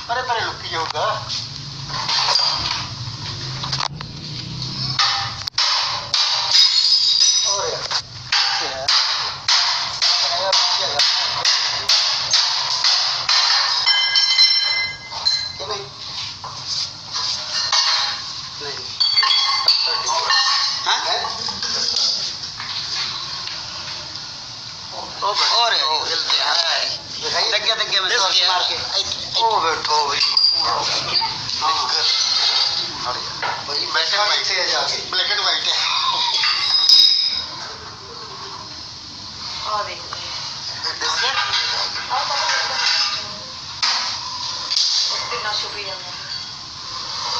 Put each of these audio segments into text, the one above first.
अरे परे लुकी जाऊगा और यार ब्लैक एंड व्हाइट है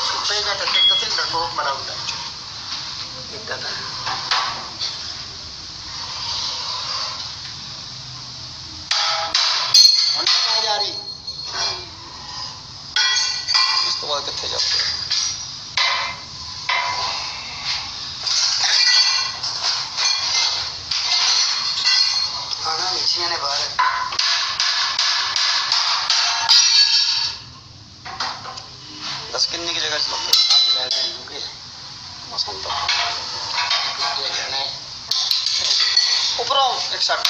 छुपेगा तो लड़कों बड़ा होता है जा रही इस तो बाद कितने जाते आना नीचे ने बाहर दस किन्नी की जगह चलते ऊपर एक साथ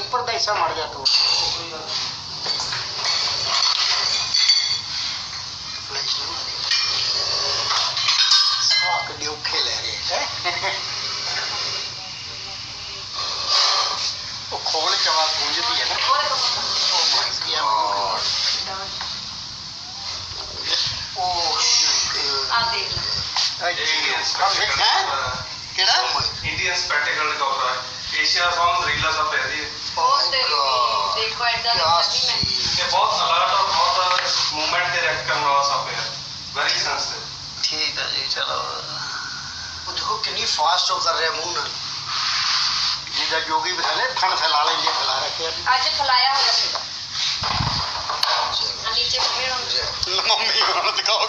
ऊपर का हिस्सा मर जा तू औखे ले रहे वो खोल के आवाज गूंजती है ना इंडियन स्पेक्टिकल कपड़ा एशिया सॉन्ग रीला सब पहन रही है देखो ऐसा ये बहुत अलर्ट और बहुत मूवमेंट डायरेक्ट करने वाला सब है वेरी सेंसिटिव ठीक है जी चलो वो देखो कितनी फास्ट हो कर रहे हैं मुंह ना जिदा जोगी भी खले फन फैला लेंगे फैला रखे आज खिलाया होगा नीचे फिर मम्मी को दिखाओ